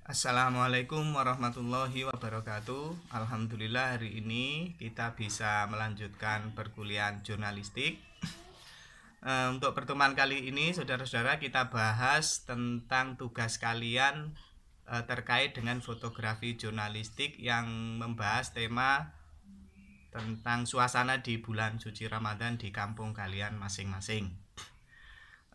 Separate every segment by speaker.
Speaker 1: Assalamualaikum warahmatullahi wabarakatuh. Alhamdulillah hari ini kita bisa melanjutkan perkuliahan jurnalistik. Untuk pertemuan kali ini saudara-saudara kita bahas tentang tugas kalian terkait dengan fotografi jurnalistik yang membahas tema tentang suasana di bulan suci Ramadan di kampung kalian masing-masing.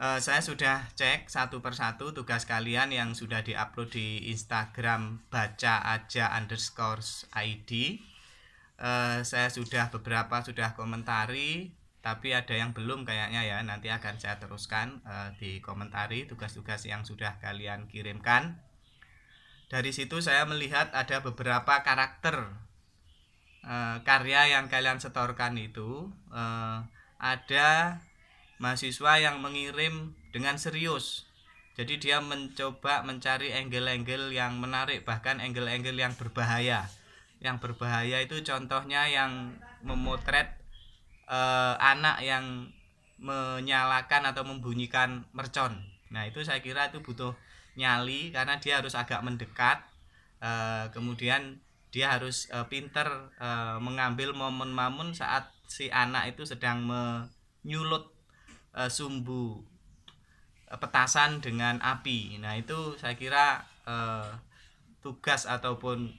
Speaker 1: Saya sudah cek satu persatu tugas kalian yang sudah diupload di Instagram baca_aja_id. Saya sudah beberapa sudah komentari, tapi ada yang belum kayaknya ya. Nanti akan saya teruskan di komentari tugas-tugas yang sudah kalian kirimkan. Dari situ saya melihat ada beberapa karakter karya yang kalian setorkan itu. Ada mahasiswa yang mengirim dengan serius. Jadi dia mencoba mencari angle-angle yang menarik, bahkan angle-angle yang berbahaya. Yang berbahaya itu contohnya yang memotret anak yang menyalakan atau membunyikan mercon. Nah itu saya kira itu butuh nyali karena dia harus agak mendekat. Kemudian dia harus pinter mengambil momen-momen saat si anak itu sedang menyulut sumbu petasan dengan api. Nah itu saya kira tugas ataupun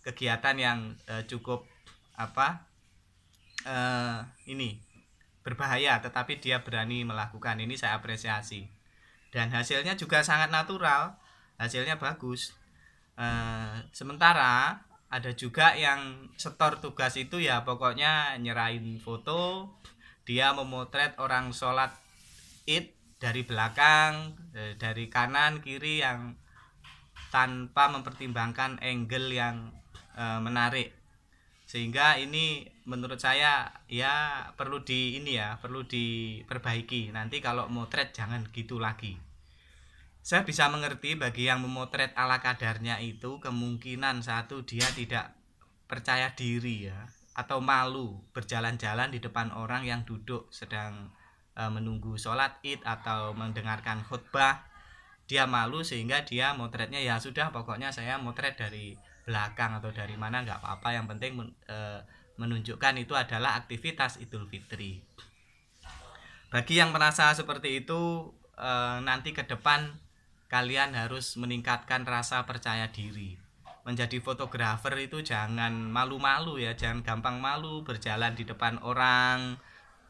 Speaker 1: kegiatan yang cukup ini berbahaya, tetapi dia berani melakukan. Ini saya apresiasi dan hasilnya juga sangat natural, hasilnya bagus. Sementara ada juga yang setor tugas itu ya pokoknya nyerahin foto, dia memotret orang sholat id dari belakang, dari kanan kiri yang tanpa mempertimbangkan angle yang menarik. Sehingga ini menurut saya ya perlu diperbaiki. Nanti kalau motret jangan gitu lagi. Saya bisa mengerti bagi yang memotret ala kadarnya itu kemungkinan satu dia tidak percaya diri ya, atau malu berjalan-jalan di depan orang yang duduk sedang menunggu sholat id atau mendengarkan khutbah. Dia malu sehingga dia motretnya ya sudah pokoknya saya motret dari belakang atau dari mana nggak apa-apa, yang penting menunjukkan itu adalah aktivitas Idul Fitri. Bagi yang merasa seperti itu, nanti ke depan kalian harus meningkatkan rasa percaya diri. Menjadi fotografer itu jangan malu-malu ya, jangan gampang malu berjalan di depan orang,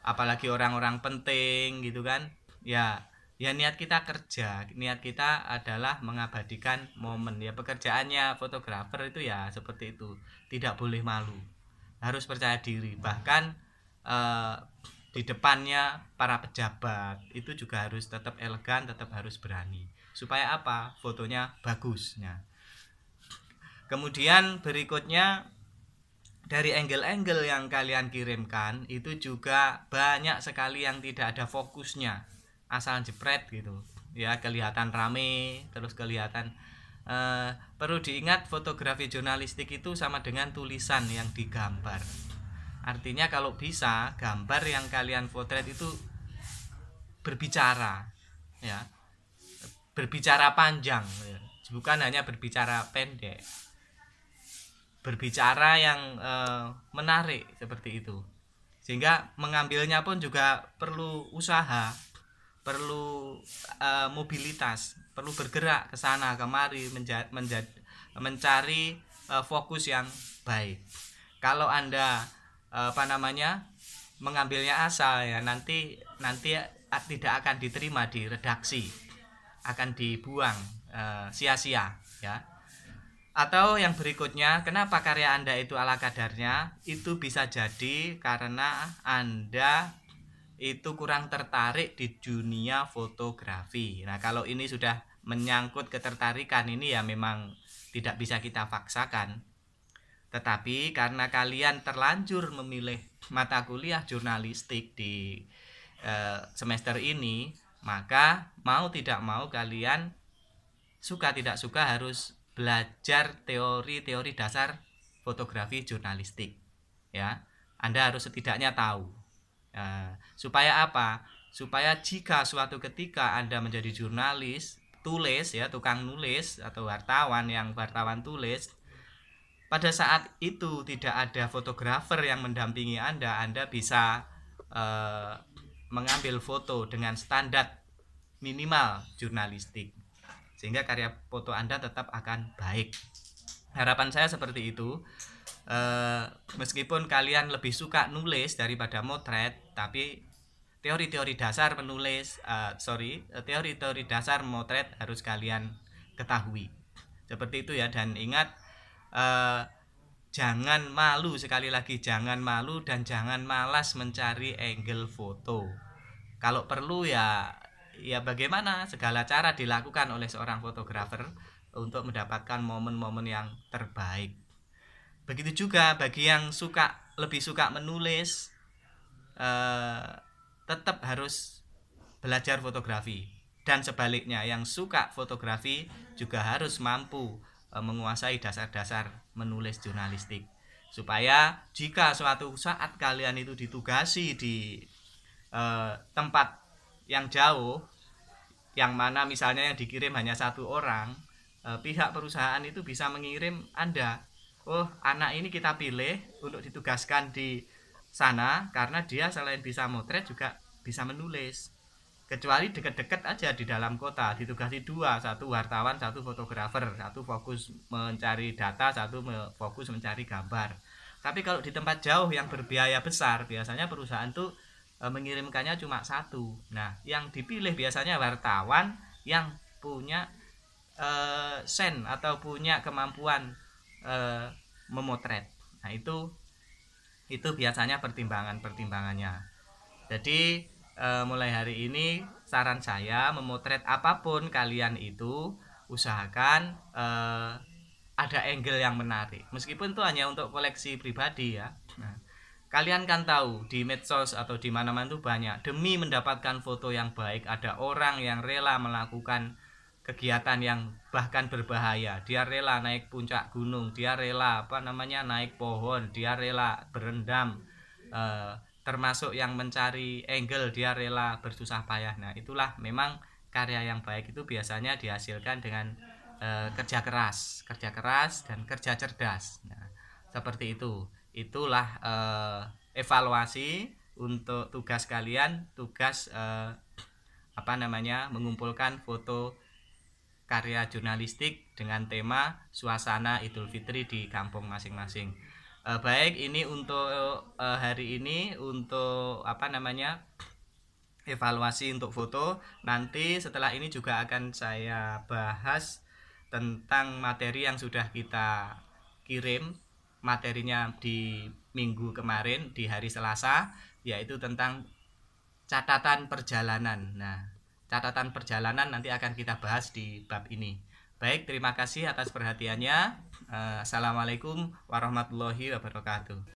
Speaker 1: apalagi orang-orang penting gitu kan. Ya niat kita kerja, niat kita adalah mengabadikan momen ya. Pekerjaannya fotografer itu ya seperti itu, tidak boleh malu, harus percaya diri. Bahkan di depannya para pejabat itu juga harus tetap elegan, tetap harus berani. Supaya apa? Fotonya bagus. Nah, kemudian berikutnya dari angle-angle yang kalian kirimkan itu juga banyak sekali yang tidak ada fokusnya, asal jepret gitu ya, kelihatan rame terus kelihatan. Perlu diingat fotografi jurnalistik itu sama dengan tulisan yang digambar. Artinya kalau bisa gambar yang kalian potret itu berbicara ya, berbicara panjang ya. Bukan hanya berbicara pendek, berbicara yang menarik seperti itu. Sehingga mengambilnya pun juga perlu usaha, perlu mobilitas, perlu bergerak ke sana kemari mencari fokus yang baik. Kalau Anda mengambilnya asal ya, nanti tidak akan diterima di redaksi, akan dibuang sia-sia ya. Atau yang berikutnya, kenapa karya Anda itu ala kadarnya? Itu bisa jadi karena Anda itu kurang tertarik di dunia fotografi. Nah, kalau ini sudah menyangkut ketertarikan, ini ya memang tidak bisa kita paksakan. Tetapi karena kalian terlanjur memilih mata kuliah jurnalistik di semester ini, maka mau tidak mau kalian suka tidak suka harus belajar teori-teori dasar fotografi jurnalistik ya. Anda harus setidaknya tahu. Supaya apa? Supaya jika suatu ketika Anda menjadi jurnalis, tulis ya, tukang nulis atau wartawan yang wartawan tulis, pada saat itu tidak ada fotografer yang mendampingi Anda bisa mengambil foto dengan standar minimal jurnalistik, sehingga karya foto Anda tetap akan baik. Harapan saya seperti itu. Meskipun kalian lebih suka nulis daripada motret, tapi teori-teori dasar teori-teori dasar motret harus kalian ketahui. Seperti itu ya. Dan ingat, jangan malu, sekali lagi jangan malu dan jangan malas mencari angle foto. Kalau perlu ya bagaimana, segala cara dilakukan oleh seorang fotografer untuk mendapatkan momen-momen yang terbaik. Begitu juga bagi yang lebih suka menulis, tetap harus belajar fotografi. Dan sebaliknya, yang suka fotografi juga harus mampu menguasai dasar-dasar menulis jurnalistik, supaya jika suatu saat kalian itu ditugasi di tempat yang jauh, yang mana misalnya yang dikirim hanya 1 orang, pihak perusahaan itu bisa mengirim Anda, oh anak ini kita pilih untuk ditugaskan di sana karena dia selain bisa motret juga bisa menulis. Kecuali deket-deket aja di dalam kota, ditugasi 2, 1 wartawan, 1 fotografer, 1 fokus mencari data, 1 fokus mencari gambar. Tapi kalau di tempat jauh yang berbiaya besar, biasanya perusahaan tuh mengirimkannya cuma 1. Nah, yang dipilih biasanya wartawan yang punya sen atau punya kemampuan memotret. Nah, itu biasanya pertimbangannya. Jadi mulai hari ini saran saya, memotret apapun kalian itu usahakan ada angle yang menarik, meskipun itu hanya untuk koleksi pribadi ya. Nah, kalian kan tahu di medsos atau di mana-mana itu banyak, demi mendapatkan foto yang baik ada orang yang rela melakukan kegiatan yang bahkan berbahaya. Dia rela naik puncak gunung, dia rela naik pohon, dia rela berendam, termasuk yang mencari angle dia rela bersusah payah. Nah, itulah memang karya yang baik itu biasanya dihasilkan dengan kerja keras dan kerja cerdas. Nah, seperti itu. Itulah evaluasi untuk tugas kalian, mengumpulkan foto karya jurnalistik dengan tema suasana Idul Fitri di kampung masing-masing. Baik, ini untuk hari ini untuk evaluasi untuk foto. Nanti setelah ini juga akan saya bahas tentang materi yang sudah kita kirim materinya di minggu kemarin di hari Selasa, yaitu tentang catatan perjalanan. Nah, catatan perjalanan nanti akan kita bahas di bab ini. Baik, terima kasih atas perhatiannya. Assalamualaikum warahmatullahi wabarakatuh.